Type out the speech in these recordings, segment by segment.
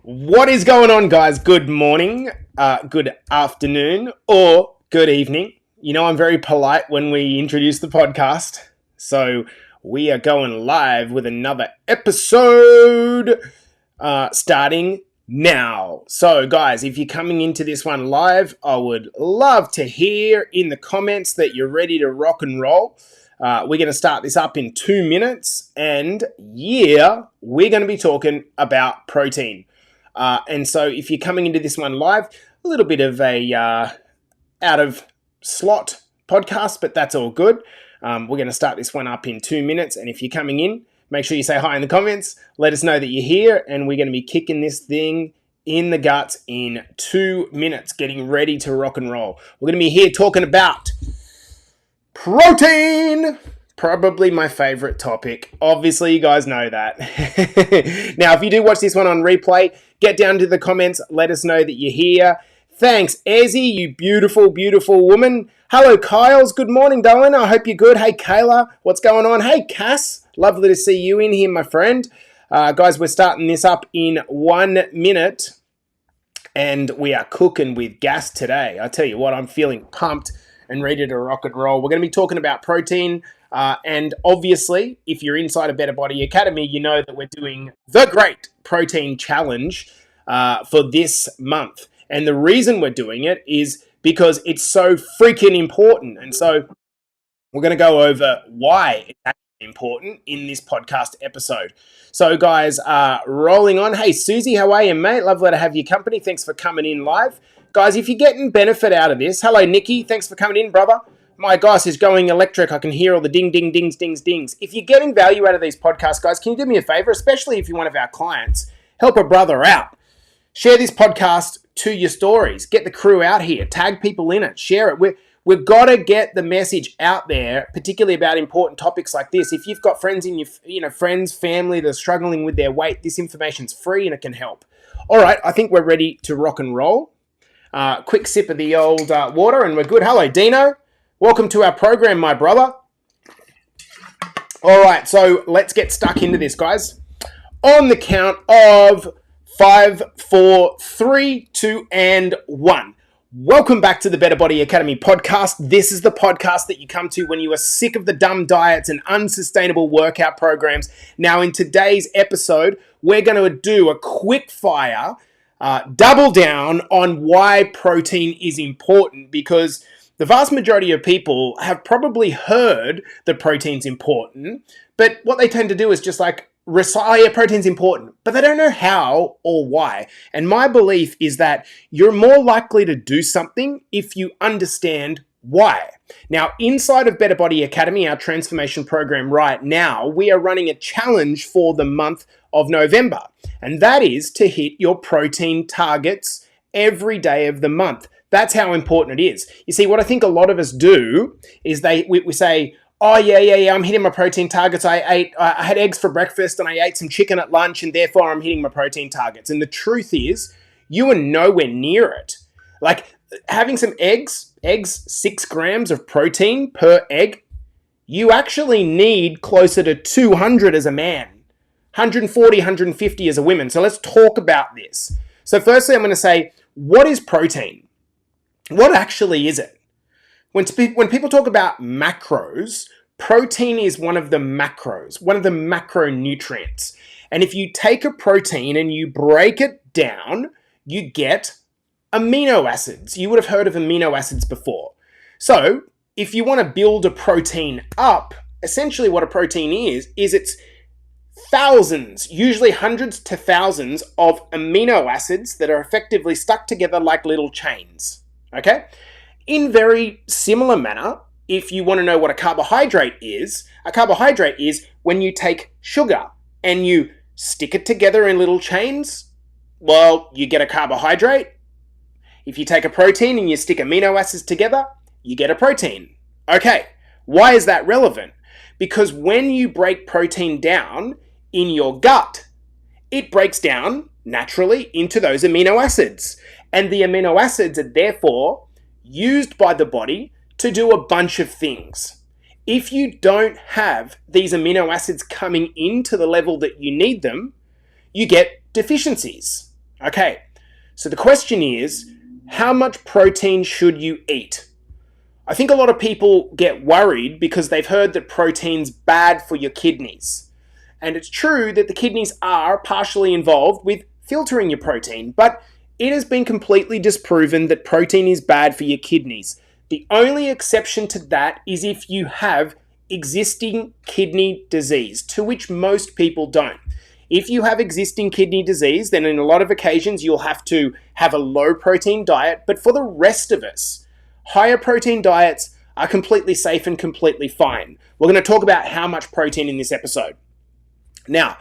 What is going on, guys? Good morning, good afternoon, or good evening. You know, I'm very polite when we introduce the podcast. So we are going live with another episode starting now. So, guys, if you're coming into this one live, I would love to hear in the comments that you're ready to rock and roll. We're going to start this up in 2 minutes, and we're going to be talking about protein. And so if you're coming into this one live, a little bit of a out of slot podcast, but that's all good. We're going to start this one up in 2 minutes. And if you're coming in, make sure you say hi in the comments. Let us know that you're here, and we're going to be kicking this thing in the guts in 2 minutes, getting ready to rock and roll. We're going to be here talking about protein. Probably my favorite topic. Obviously, you guys know that. Now, if you do watch this one on replay, get down to the comments. Let us know that you're here. Thanks, Ezzy, you beautiful, beautiful woman. Hello, Kyles. Good morning, darling. I hope you're good. Hey, Kayla. What's going on? Hey, Cass. Lovely to see you in here, my friend. Guys, we're starting this up in 1 minute, and we are cooking with gas today. I tell you what, I'm feeling pumped and ready to rock and roll. We're going to be talking about protein. And obviously, if you're inside of Better Body Academy, you know that we're doing the Great Protein Challenge for this month. And the reason we're doing it is because it's so freaking important. And so we're going to go over why it's actually important in this podcast episode. So guys, rolling on. Hey, Susie, how are you, mate? Lovely to have your company. Thanks for coming in live. Guys, if you're getting benefit out of this, hello, Nikki. Thanks for coming in, brother. My gosh, is going electric. I can hear all the ding, ding, dings, dings, dings. If you're getting value out of these podcasts, guys, can you do me a favor, especially if you're one of our clients, help a brother out. Share this podcast to your stories. Get the crew out here. Tag people in it. Share it. We've got to get the message out there, particularly about important topics like this. If you've got friends in your, friends, family that are struggling with their weight, this information's free and it can help. All right, I think we're ready to rock and roll. Quick sip of the old water and we're good. Hello, Dino. Welcome to our program, my brother. All right, so let's get stuck into this, guys. On the count of 5, 4, 3, 2, and 1. Welcome back to the Better Body Academy podcast. This is the podcast that you come to when you are sick of the dumb diets and unsustainable workout programs. Now, in today's episode, we're going to do a quick fire, double down on why protein is important, because the vast majority of people have probably heard that protein's important, but what they tend to do is just like recite, oh yeah, protein's important, but they don't know how or why. And my belief is that you're more likely to do something if you understand why. Now, inside of Better Body Academy, our transformation program right now, we are running a challenge for the month of November, and that is to hit your protein targets every day of the month. That's how important it is. You see, what I think a lot of us do is we say, oh, yeah, I'm hitting my protein targets. I had eggs for breakfast and I ate some chicken at lunch and therefore I'm hitting my protein targets. And the truth is, you are nowhere near it. Like having some eggs, 6 grams of protein per egg, you actually need closer to 200 as a man, 140, 150 as a woman. So let's talk about this. So firstly, I'm going to say, what is protein? What actually is it? When people talk about macros, protein is one of the macros, one of the macronutrients. And if you take a protein and you break it down, you get amino acids. You would have heard of amino acids before. So if you want to build a protein up, essentially what a protein is it's thousands, usually hundreds to thousands of amino acids that are effectively stuck together like little chains. Okay? In very similar manner, if you want to know what a carbohydrate is when you take sugar and you stick it together in little chains, well, you get a carbohydrate. If you take a protein and you stick amino acids together, you get a protein. Okay, why is that relevant? Because when you break protein down in your gut, it breaks down naturally into those amino acids. And the amino acids are therefore used by the body to do a bunch of things. If you don't have these amino acids coming into the level that you need them, you get deficiencies. Okay, so the question is, how much protein should you eat? I think a lot of people get worried because they've heard that protein's bad for your kidneys. And it's true that the kidneys are partially involved with filtering your protein, but it has been completely disproven that protein is bad for your kidneys. The only exception to that is if you have existing kidney disease, to which most people don't. If you have existing kidney disease, then in a lot of occasions you'll have to have a low protein diet, but for the rest of us, higher protein diets are completely safe and completely fine. We're going to talk about how much protein in this episode. Now,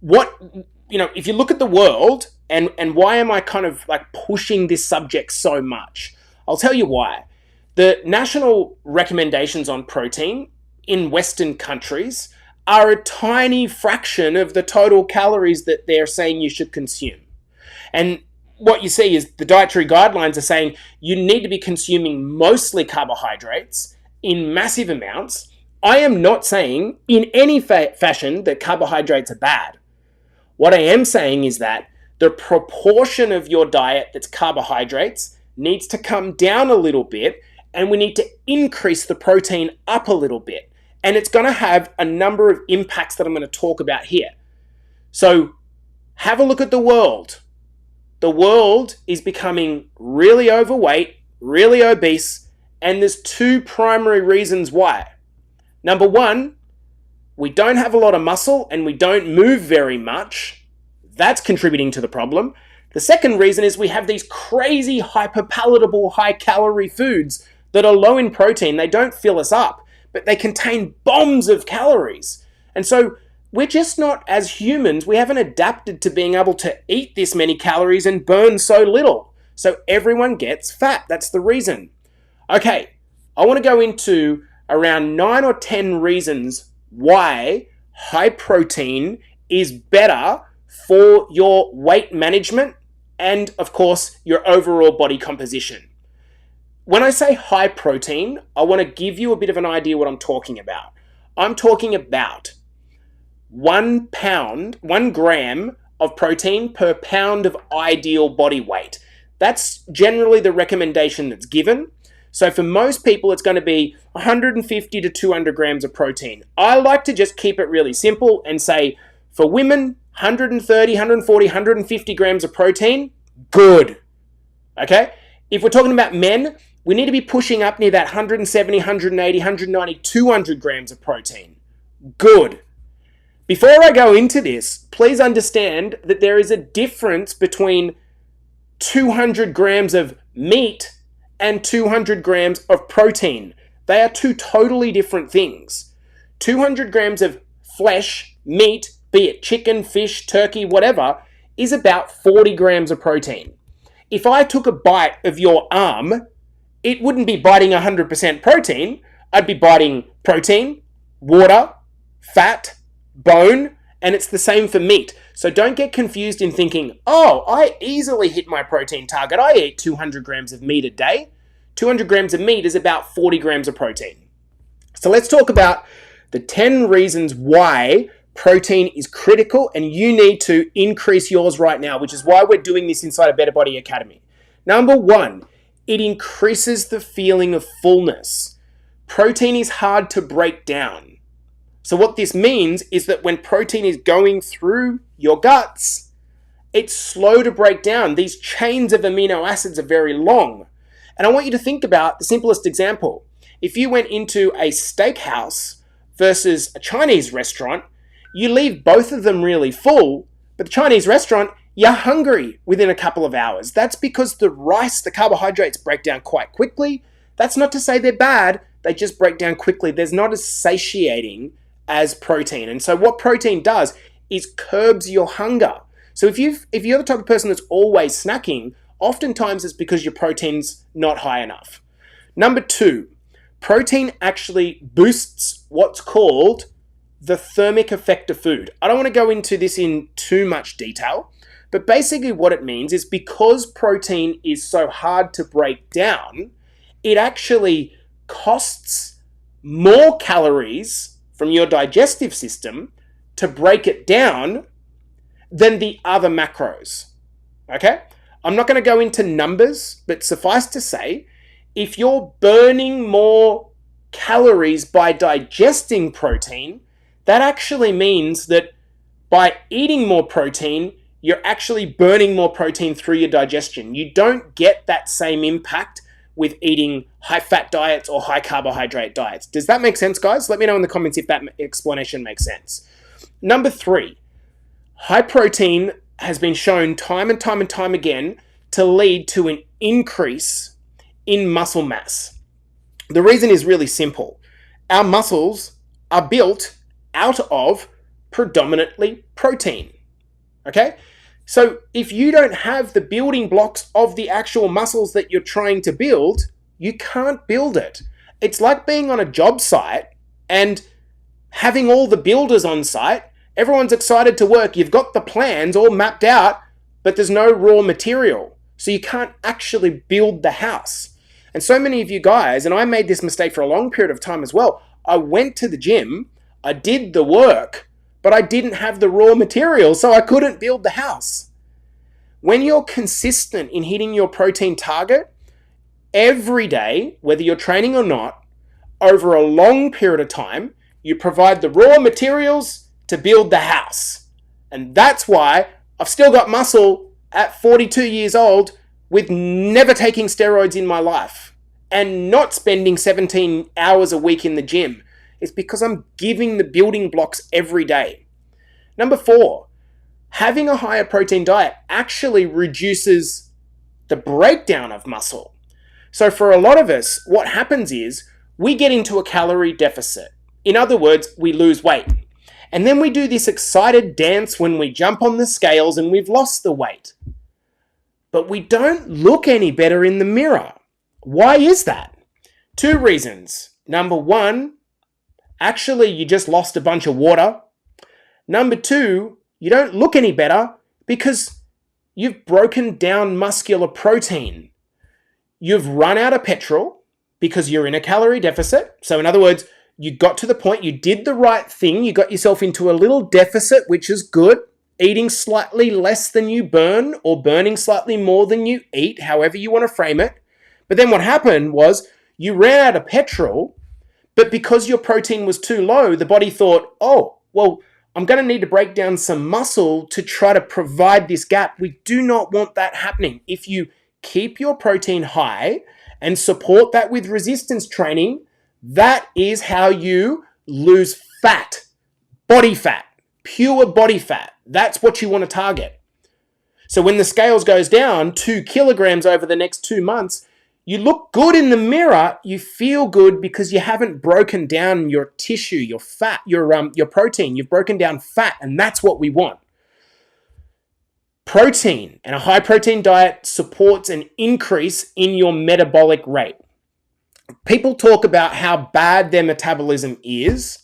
if you look at the world, and why am I kind of like pushing this subject so much? I'll tell you why. The national recommendations on protein in Western countries are a tiny fraction of the total calories that they're saying you should consume. And what you see is the dietary guidelines are saying you need to be consuming mostly carbohydrates in massive amounts. I am not saying in any fashion that carbohydrates are bad. What I am saying is that the proportion of your diet that's carbohydrates needs to come down a little bit, and we need to increase the protein up a little bit. And it's going to have a number of impacts that I'm going to talk about here. So have a look at the world. The world is becoming really overweight, really obese, and there's two primary reasons why. Number one, we don't have a lot of muscle and we don't move very much. That's contributing to the problem. The second reason is we have these crazy hyperpalatable, high-calorie foods that are low in protein. They don't fill us up, but they contain bombs of calories. And so we're just not, as humans, we haven't adapted to being able to eat this many calories and burn so little. So everyone gets fat. That's the reason. Okay, I want to go into around 9 or 10 reasons why high protein is better for your weight management and, of course, your overall body composition. When I say high protein, I want to give you a bit of an idea what I'm talking about. I'm talking about 1 gram of protein per pound of ideal body weight. That's generally the recommendation that's given. So for most people, it's going to be 150 to 200 grams of protein. I like to just keep it really simple and say, for women, 130, 140, 150 grams of protein, good. Okay? If we're talking about men, we need to be pushing up near that 170, 180, 190, 200 grams of protein. Good. Before I go into this, please understand that there is a difference between 200 grams of meat and 200 grams of protein. They are two totally different things. 200 grams of flesh, meat, be it chicken, fish, turkey, whatever, is about 40 grams of protein. If I took a bite of your arm, it wouldn't be biting 100% protein. I'd be biting protein, water, fat, bone, and it's the same for meat. So don't get confused in thinking, oh, I easily hit my protein target. I eat 200 grams of meat a day. 200 grams of meat is about 40 grams of protein. So let's talk about the 10 reasons why protein is critical and you need to increase yours right now, which is why we're doing this inside a Better Body Academy. Number one, it increases the feeling of fullness. Protein is hard to break down. So what this means is that when protein is going through your guts, it's slow to break down. These chains of amino acids are very long. And I want you to think about the simplest example. If you went into a steakhouse versus a Chinese restaurant, you leave both of them really full, but the Chinese restaurant, you're hungry within a couple of hours. That's because the rice, the carbohydrates break down quite quickly. That's not to say they're bad, they just break down quickly. There's not as satiating as protein. And so what protein does is curbs your hunger. So if you're the type of person that's always snacking, oftentimes it's because your protein's not high enough. Number two, protein actually boosts what's called the thermic effect of food. I don't want to go into this in too much detail, but basically what it means is because protein is so hard to break down, it actually costs more calories from your digestive system to break it down than the other macros. Okay? I'm not going to go into numbers, but suffice to say, if you're burning more calories by digesting protein, that actually means that by eating more protein, you're actually burning more protein through your digestion. You don't get that same impact with eating high fat diets or high carbohydrate diets. Does that make sense, guys? Let me know in the comments if that explanation makes sense. Number 3, high protein has been shown time and time again to lead to an increase in muscle mass. The reason is really simple. Our muscles are built out of predominantly protein. Okay? So if you don't have the building blocks of the actual muscles that you're trying to build, you can't build it. It's like being on a job site and having all the builders on site. Everyone's excited to work. You've got the plans all mapped out, but there's no raw material. So you can't actually build the house. And so many of you guys, and I made this mistake for a long period of time as well, I went to the gym, I did the work, but I didn't have the raw material, so I couldn't build the house. When you're consistent in hitting your protein target, every day, whether you're training or not, over a long period of time, you provide the raw materials to build the house. And that's why I've still got muscle at 42 years old with never taking steroids in my life and not spending 17 hours a week in the gym. It's because I'm giving the building blocks every day. Number 4, having a higher protein diet actually reduces the breakdown of muscle. So for a lot of us, what happens is we get into a calorie deficit. In other words, we lose weight. And then we do this excited dance when we jump on the scales and we've lost the weight. But we don't look any better in the mirror. Why is that? 2 reasons. Number 1, actually you just lost a bunch of water. Number 2, you don't look any better because you've broken down muscular protein. You've run out of petrol because you're in a calorie deficit. So in other words, you got to the point, you did the right thing, you got yourself into a little deficit, which is good. Eating slightly less than you burn or burning slightly more than you eat, however you want to frame it. But then what happened was you ran out of petrol, but because your protein was too low, the body thought, oh, well, I'm going to need to break down some muscle to try to provide this gap. We do not want that happening. If you keep your protein high and support that with resistance training, that is how you lose fat, body fat, pure body fat. That's what you want to target. So when the scales goes down 2 kilograms over the next 2 months, you look good in the mirror, you feel good because you haven't broken down your tissue, your fat, your protein. You've broken down fat, and that's what we want. Protein and a high protein diet supports an increase in your metabolic rate. People talk about how bad their metabolism is,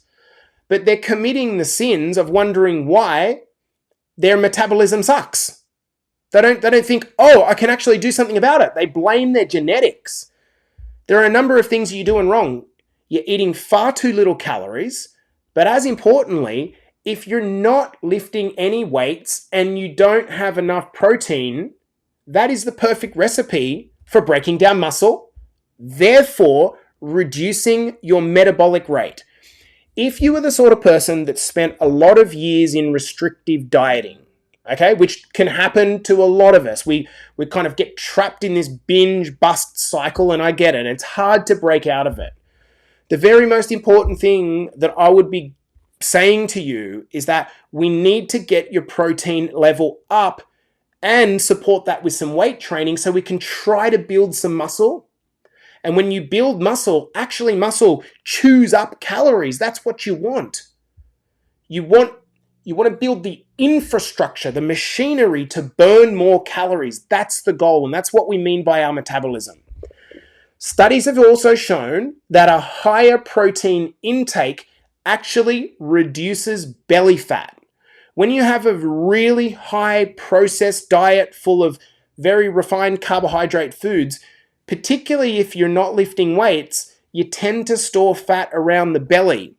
but they're committing the sins of wondering why their metabolism sucks. They don't think, oh, I can actually do something about it. They blame their genetics. There are a number of things you're doing wrong. You're eating far too little calories, but as importantly, if you're not lifting any weights and you don't have enough protein, that is the perfect recipe for breaking down muscle, therefore reducing your metabolic rate. If you are the sort of person that spent a lot of years in restrictive dieting, okay, which can happen to a lot of us. We kind of get trapped in this binge bust cycle, and I get it. It's hard to break out of it. The very most important thing that I would be saying to you is that we need to get your protein level up and support that with some weight training so we can try to build some muscle. And when you build muscle, actually muscle chews up calories. That's what you want. You want to build the infrastructure, the machinery to burn more calories. That's the goal, and that's what we mean by our metabolism. Studies have also shown that a higher protein intake actually reduces belly fat. When you have a really high processed diet full of very refined carbohydrate foods, particularly if you're not lifting weights, you tend to store fat around the belly.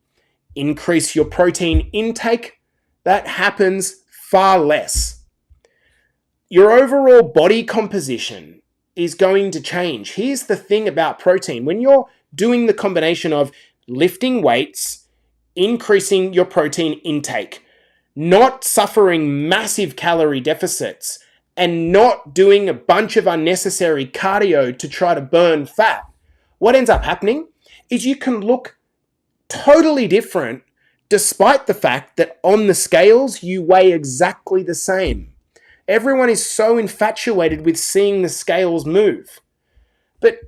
Increase your protein intake, that happens far less. your overall body composition is going to change. Here's the thing about protein. When you're doing the combination of lifting weights, increasing your protein intake, not suffering massive calorie deficits, and not doing a bunch of unnecessary cardio to try to burn fat, what ends up happening is you can look totally different despite the fact that on the scales you weigh exactly the same. Everyone is so infatuated with seeing the scales move. But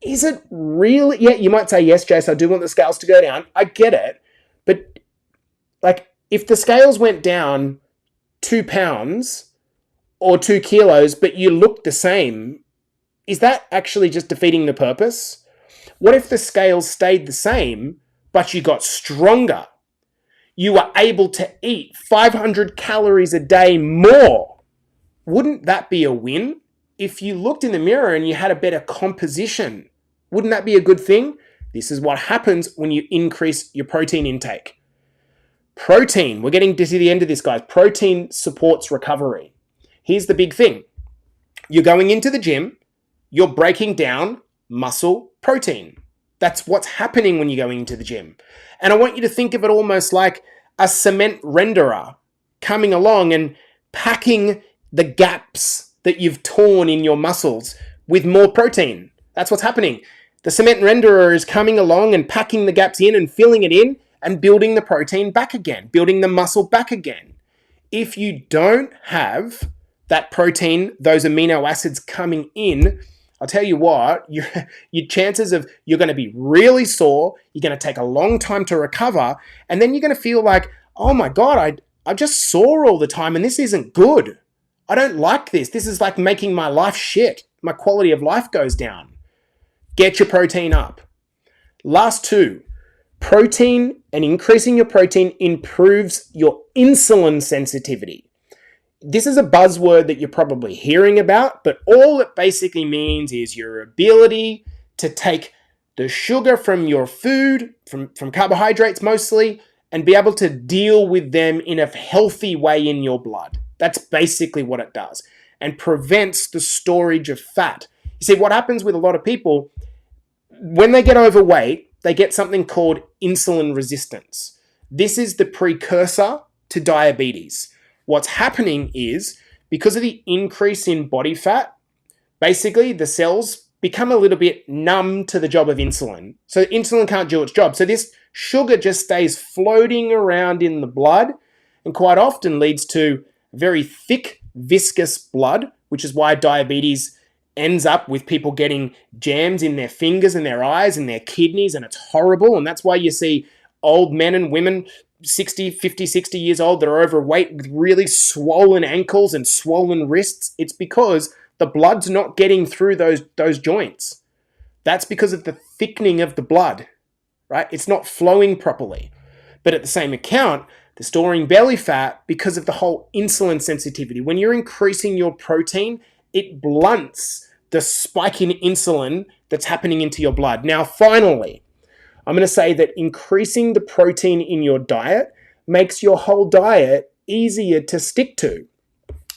is it really? Yeah, you might say, yes, Jace, I do want the scales to go down. I get it. But like, if the scales went down 2 pounds or 2 kilos, but you look the same, is that actually just defeating the purpose? What if the scales stayed the same, but you got stronger? You were able to eat 500 calories a day more. Wouldn't that be a win? If you looked in the mirror and you had a better composition, wouldn't that be a good thing? This is what happens when you increase your protein intake. Protein, we're getting to the end of this, guys. Protein supports recovery. Here's the big thing. You're going into the gym, you're breaking down muscle protein. That's what's happening when you're going into the gym. And I want you to think of it almost like a cement renderer coming along and packing the gaps that you've torn in your muscles with more protein. That's what's happening. The cement renderer is coming along and packing the gaps in and filling it in and building the protein back again, building the muscle back again. If you don't have that protein, those amino acids coming in, I'll tell you what, your chances of you're going to be really sore, you're going to take a long time to recover, and then you're going to feel like, oh my God, I'm just sore all the time and this isn't good. I don't like this. This is like making my life shit. My quality of life goes down. Get your protein up. Last two, protein and increasing your protein improves your insulin sensitivity. This is a buzzword that you're probably hearing about, but all it basically means is your ability to take the sugar from your food, from carbohydrates mostly, and be able to deal with them in a healthy way in your blood. That's basically what it does, and prevents the storage of fat. You see, what happens with a lot of people, when they get overweight, they get something called insulin resistance. This is the precursor to diabetes. What's happening is, because of the increase in body fat, basically the cells become a little bit numb to the job of insulin. So insulin can't do its job. So this sugar just stays floating around in the blood and quite often leads to very thick, viscous blood, which is why diabetes ends up with people getting jams in their fingers and their eyes and their kidneys, and it's horrible. And that's why you see old men and women 50, 60 years old that are overweight with really swollen ankles and swollen wrists. It's because the blood's not getting through those joints. That's because of the thickening of the blood, right? It's not flowing properly. But at the same account, they're storing belly fat because of the whole insulin sensitivity. When you're increasing your protein, it blunts the spike in insulin that's happening into your blood. Now, finally, I'm going to say that increasing the protein in your diet makes your whole diet easier to stick to.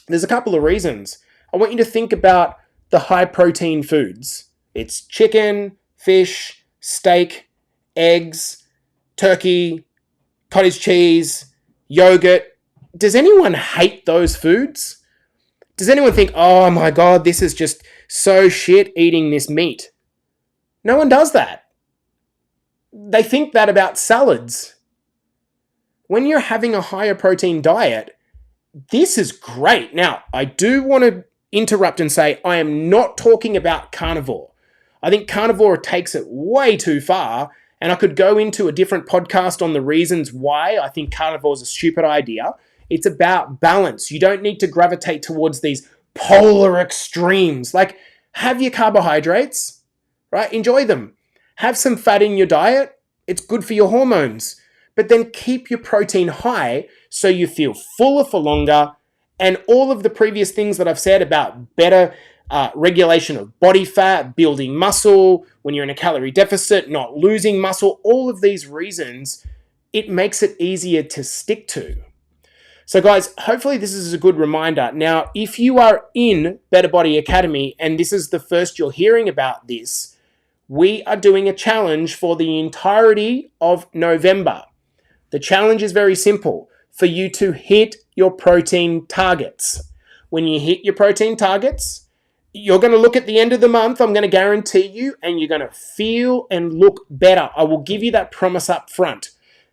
There's a couple of reasons. I want you to think about the high protein foods. It's chicken, fish, steak, eggs, turkey, cottage cheese, yogurt. Does anyone hate those foods? Does anyone think, oh my God, this is just so shit eating this meat? No one does that. They think that about salads. When you're having a higher protein diet, this is great. Now, I do want to interrupt and say I am not talking about carnivore. I think carnivore takes it way too far, and I could go into a different podcast on the reasons why I think carnivore is a stupid idea. It's about balance. You don't need to gravitate towards these polar extremes. Like, have your carbohydrates, right? Enjoy them. Have some fat in your diet. It's good for your hormones. But then keep your protein high so you feel fuller for longer. And all of the previous things that I've said about better regulation of body fat, building muscle, when you're in a calorie deficit, not losing muscle, all of these reasons, it makes it easier to stick to. So guys, hopefully this is a good reminder. Now, if you are in Better Body Academy and this is the first you're hearing about this, we are doing a challenge for the entirety of November. The challenge is very simple: for you to hit your protein targets. When you hit your protein targets, you're going to look at the end of the month, I'm going to guarantee you, and you're going to feel and look better. I will give you that promise up front.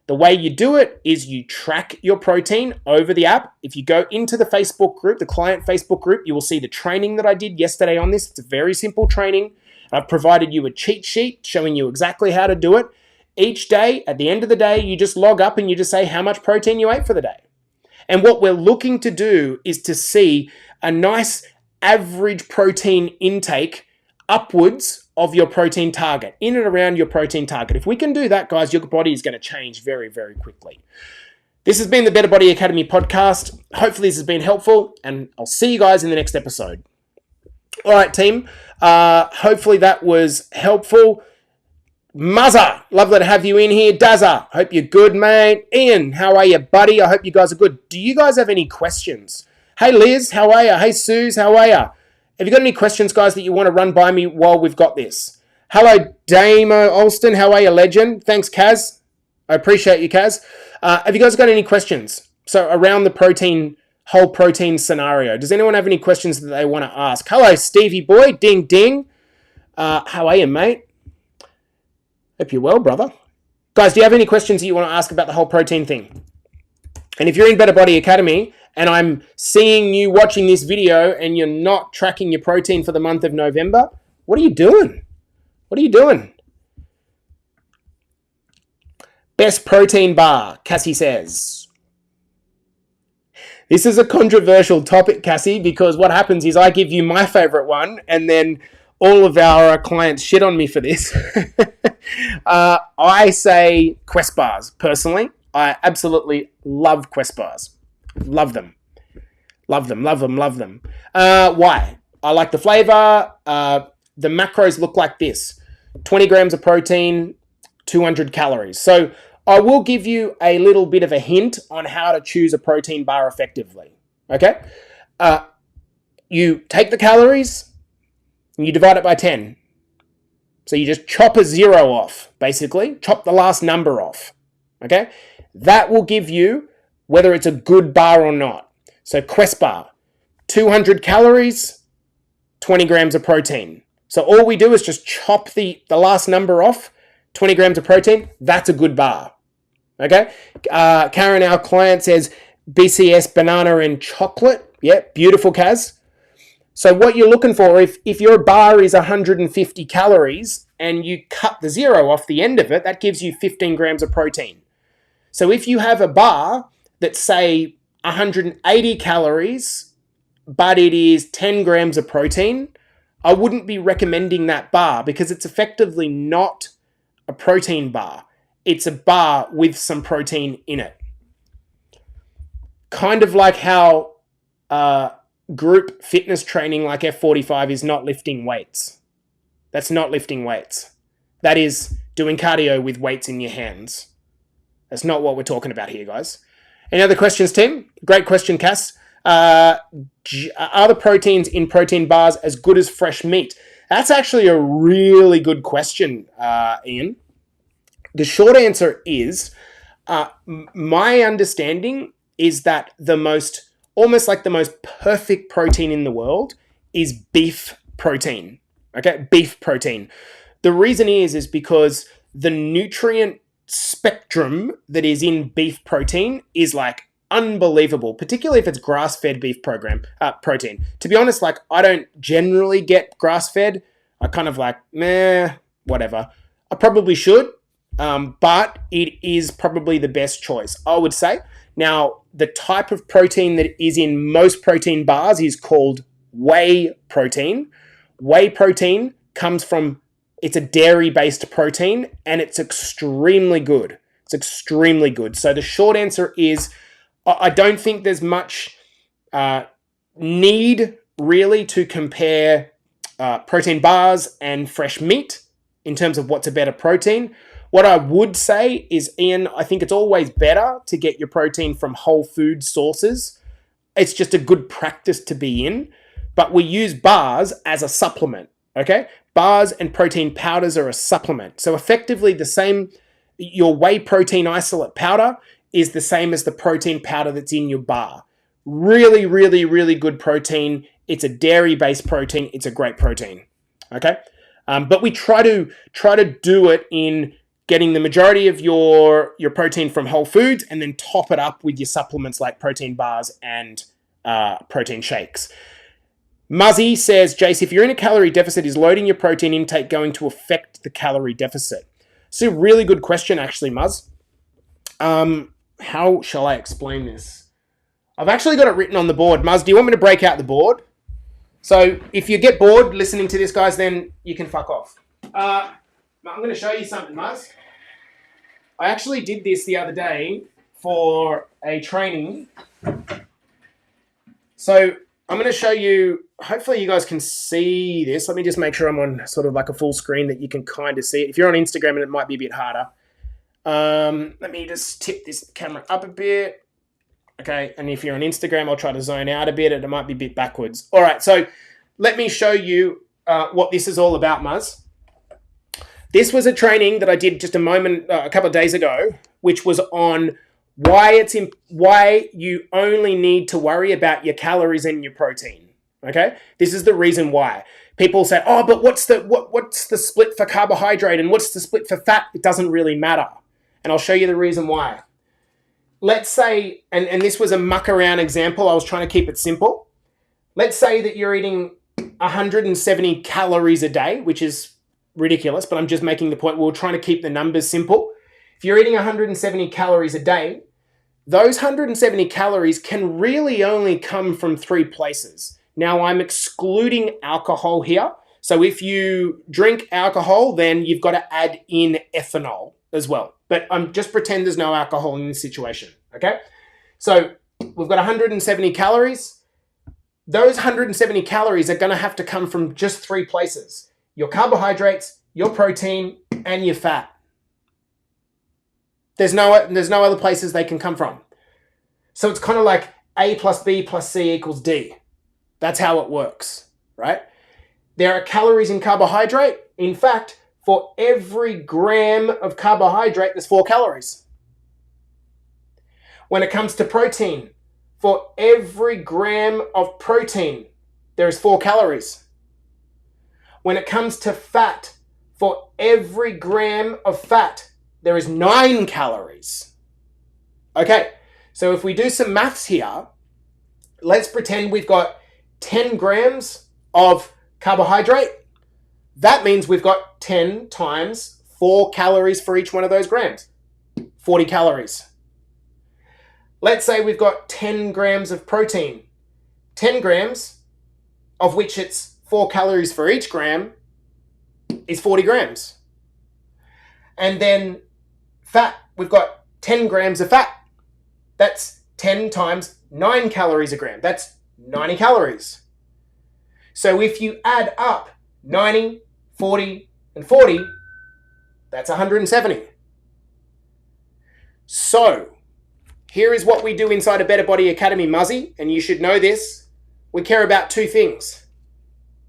The way you do it is you track your protein over the app. If you go into the Facebook group, the client Facebook group, you will see the training that I did yesterday on this. It's a very simple training. I've provided you a cheat sheet showing you exactly how to do it. Each day, at the end of the day, you just log up and you just say how much protein you ate for the day. And what we're looking to do is to see a nice average protein intake upwards of your protein target, in and around your protein target. If we can do that, guys, your body is going to change very, very quickly. This has been the Better Body Academy podcast. Hopefully this has been helpful, and I'll see you guys in the next episode. All right, team. Hopefully that was helpful. Muzza, lovely to have you in here. Dazza, hope you're good, mate. Ian, how are you, buddy? I hope you guys are good. Do you guys have any questions? Hey, Liz, how are you? Hey, Suze, how are you? Have you got any questions, guys, that you want to run by me while we've got this? Hello, Damo Alston. How are you, legend? Thanks, Kaz. I appreciate you, Kaz. Have you guys got any questions? So around the whole protein scenario, does anyone have any questions that they want to ask? Hello, Stevie boy. Ding, ding. How are you, mate? Hope you're well, brother. Guys, do you have any questions that you want to ask about the whole protein thing? And if you're in Better Body Academy and I'm seeing you watching this video and you're not tracking your protein for the month of November, what are you doing? What are you doing? Best protein bar, Cassie says. This is a controversial topic, Cassie, because what happens is I give you my favorite one and then all of our clients shit on me for this. I say Quest bars, personally. I absolutely love Quest bars. Love them. Love them, love them, love them. Why? I like the flavor. The macros look like this. 20 grams of protein, 200 calories. So I will give you a little bit of a hint on how to choose a protein bar effectively. Okay? You take the calories and you divide it by 10. So you just chop a zero off, basically. Chop the last number off. Okay? That will give you whether it's a good bar or not. So Quest bar, 200 calories, 20 grams of protein. So all we do is just chop the last number off, 20 grams of protein. That's a good bar. Okay? Karen, our client, says BCS banana and chocolate. Yeah, beautiful, Kaz. So what you're looking for, if your bar is 150 calories and you cut the zero off the end of it, that gives you 15 grams of protein. So if you have a bar that's, say, 180 calories, but it is 10 grams of protein, I wouldn't be recommending that bar because it's effectively not a protein bar. It's a bar with some protein in it. Kind of like how group fitness training like F45 is not lifting weights. That's not lifting weights. That is doing cardio with weights in your hands. That's not what we're talking about here, guys. Any other questions, Tim? Great question, Cass. Are the proteins in protein bars as good as fresh meat? That's actually a really good question, Ian. The short answer is, my understanding is that almost like the most perfect protein in the world is beef protein. Okay, beef protein. The reason is because the nutrient spectrum that is in beef protein is like unbelievable, particularly if it's grass-fed beef protein. To be honest, like I don't generally get grass-fed. I kind of like, whatever. I probably should, but it is probably the best choice, I would say. Now, the type of protein that is in most protein bars is called whey protein. Whey protein comes from, it's a dairy-based protein, and it's extremely good. It's extremely good. So the short answer is, I don't think there's much need really to compare protein bars and fresh meat in terms of what's a better protein. What I would say is, Ian, I think it's always better to get your protein from whole food sources. It's just a good practice to be in. But we use bars as a supplement, okay? Bars and protein powders are a supplement. So effectively the same, your whey protein isolate powder is the same as the protein powder that's in your bar. Really, really, really good protein. It's a dairy-based protein. It's a great protein, okay? But we try to do it in getting the majority of your protein from whole foods and then top it up with your supplements like protein bars and protein shakes. Muzzy says, Jace, if you're in a calorie deficit, is loading your protein intake going to affect the calorie deficit? It's a really good question, actually, Muzz. How shall I explain this? I've actually got it written on the board. Muzz, do you want me to break out the board? So if you get bored listening to this, guys, then you can fuck off. I'm going to show you something, Muzz. I actually did this the other day for a training. So I'm going to show you, hopefully you guys can see this. Let me just make sure I'm on sort of like a full screen that you can kind of see it. If you're on Instagram, and it might be a bit harder. Let me just tip this camera up a bit. Okay, and if you're on Instagram, I'll try to zone out a bit, and it might be a bit backwards. All right, so let me show you what this is all about, Muzz. This was a training that I did just a couple of days ago, which was on why you only need to worry about your calories and your protein. Okay, this is the reason why. People say, "Oh, but what's the split for carbohydrate and what's the split for fat?" It doesn't really matter, and I'll show you the reason why. Let's say, and this was a muck around example. I was trying to keep it simple. Let's say that you're eating 170 calories a day, which is ridiculous, but I'm just making the point. We're trying to keep the numbers simple. If you're eating 170 calories a day, those 170 calories can really only come from 3 places. Now, I'm excluding alcohol here. So if you drink alcohol, then you've got to add in ethanol as well. But just pretend there's no alcohol in this situation, okay? So we've got 170 calories. Those 170 calories are going to have to come from just 3 places: your carbohydrates, your protein, and your fat. There's no other places they can come from. So it's kind of like A plus B plus C equals D. That's how it works, right? There are calories in carbohydrate. In fact, for every gram of carbohydrate, there's 4 calories. When it comes to protein, for every gram of protein, there is 4 calories. When it comes to fat, for every gram of fat, there is 9 calories. Okay, so if we do some maths here, let's pretend we've got 10 grams of carbohydrate. That means we've got 10 times 4 calories for each one of those grams. 40 calories. Let's say we've got 10 grams of protein. 10 grams, of which it's 4 calories for each gram, is 40 grams. And then fat, we've got 10 grams of fat. That's 10 times 9 calories a gram. That's 90 calories. So if you add up 90, 40, and 40, that's 170. So here is what we do inside a Better Body Academy, Muzzy, and you should know this. We care about 2 things: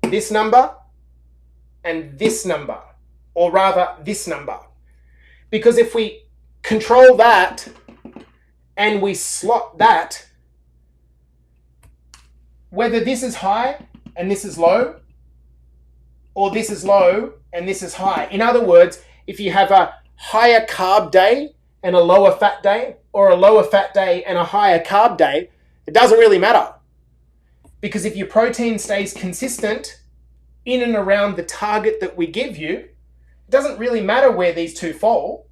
this number and this number, or rather this number. Because if we control that and we slot that, whether this is high and this is low, or this is low and this is high. In other words, if you have a higher carb day and a lower fat day, or a lower fat day and a higher carb day, it doesn't really matter. Because if your protein stays consistent in and around the target that we give you, it doesn't really matter where these 2 fall,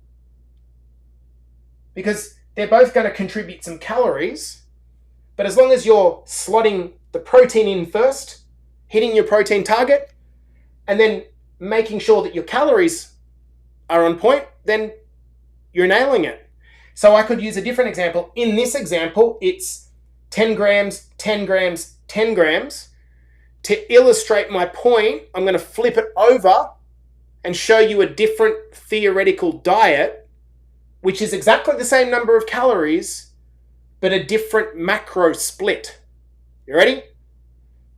because they're both going to contribute some calories. But as long as you're slotting the protein in first, hitting your protein target, and then making sure that your calories are on point, then you're nailing it. So I could use a different example. In this example, it's 10 grams, 10 grams, 10 grams. To illustrate my point, I'm going to flip it over and show you a different theoretical diet, which is exactly the same number of calories, but a different macro split. You ready?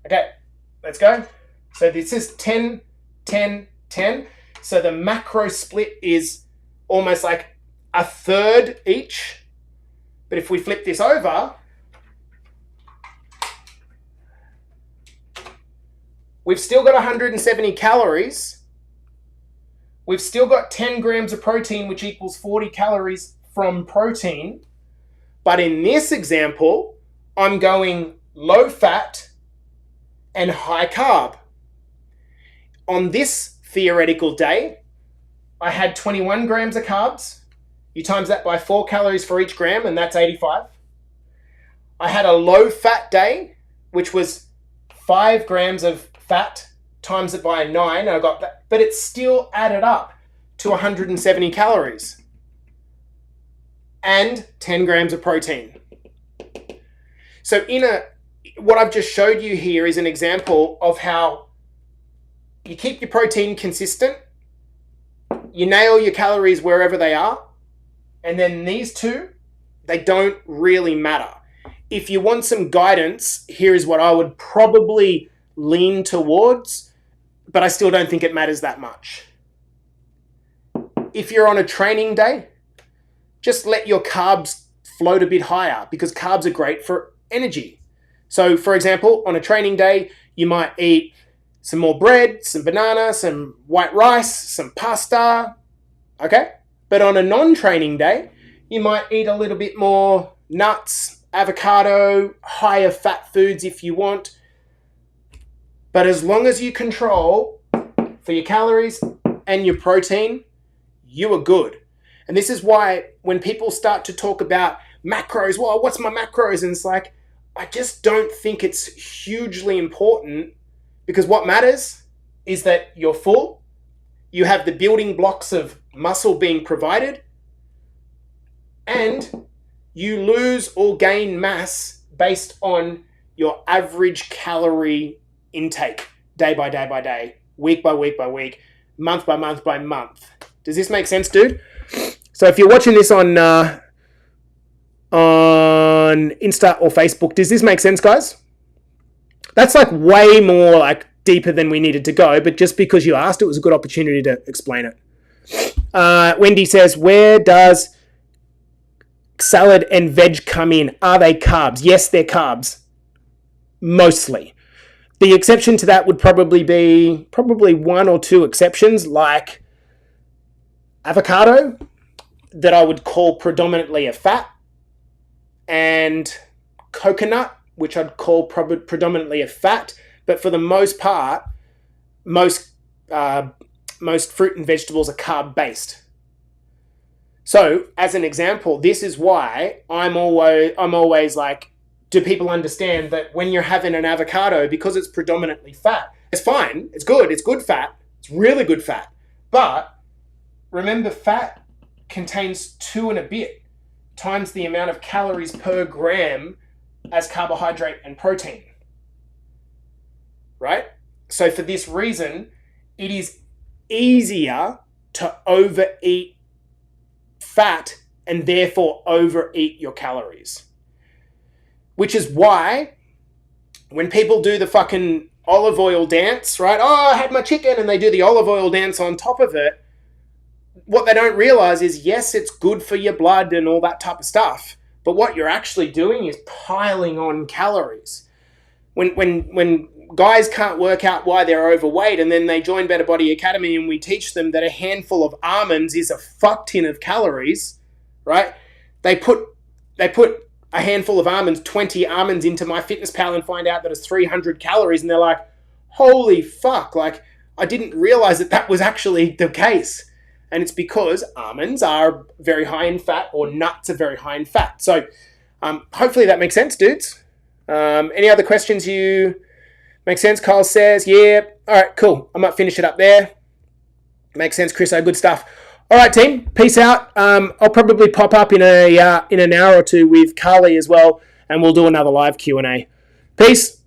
Okay, let's go. So this is 10, 10, 10. So the macro split is almost like a third each. But if we flip this over, we've still got 170 calories. We've still got 10 grams of protein, which equals 40 calories from protein. But in this example, I'm going low fat and high carb. On this theoretical day, I had 21 grams of carbs. You times that by 4 calories for each gram, and that's 85. I had a low fat day, which was 5 grams of fat, times it by 9, and I got that, but it still added up to 170 calories and 10 grams of protein. So what I've just showed you here is an example of how you keep your protein consistent, you nail your calories wherever they are, and then these two, they don't really matter. If you want some guidance, here is what I would probably lean towards, but I still don't think it matters that much. If you're on a training day, just let your carbs float a bit higher because carbs are great for energy. So for example, on a training day, you might eat some more bread, some banana, some white rice, some pasta, okay? But on a non-training day, you might eat a little bit more nuts, avocado, higher fat foods if you want. But as long as you control for your calories and your protein, you are good. And this is why when people start to talk about macros, well, what's my macros? And it's like, I just don't think it's hugely important because what matters is that you're full, you have the building blocks of muscle being provided, and you lose or gain mass based on your average calorie intake day by day by day, week by week by week, month by month by month. Does this make sense, dude? So if you're watching this on Insta or Facebook, does this make sense, guys? That's like way more like deeper than we needed to go, but just because you asked, it was a good opportunity to explain it. Wendy says, where does salad and veg come in? Are they carbs? Yes, they're carbs. Mostly. The exception to that would probably be one or two exceptions, like avocado, that I would call predominantly a fat, and coconut, which I'd call predominantly a fat. But for the most part, most fruit and vegetables are carb-based. So, as an example, this is why I'm always like, do people understand that when you're having an avocado, because it's predominantly fat, it's fine, it's good fat, it's really good fat. But remember, fat contains 2 and a bit times the amount of calories per gram as carbohydrate and protein. Right? So for this reason, it is easier to overeat fat and therefore overeat your calories. Which is why when people do the fucking olive oil dance, right? Oh, I had my chicken, and they do the olive oil dance on top of it. What they don't realize is, yes, it's good for your blood and all that type of stuff. But what you're actually doing is piling on calories. When guys can't work out why they're overweight, and then they join Better Body Academy and we teach them that a handful of almonds is a fuck tin of calories, right? They put a handful of almonds, 20 almonds into MyFitnessPal and find out that it's 300 calories, and they're like, holy fuck, like, I didn't realize that was actually the case. And it's because almonds are very high in fat, or nuts are very high in fat. So hopefully that makes sense, dudes. Any other questions Makes sense, Kyle says. Yeah. All right, cool. I might finish it up there. Makes sense, Chris. Good stuff. All right, team. Peace out. I'll probably pop up in an hour or two with Carly as well, and we'll do another live Q&A. Peace.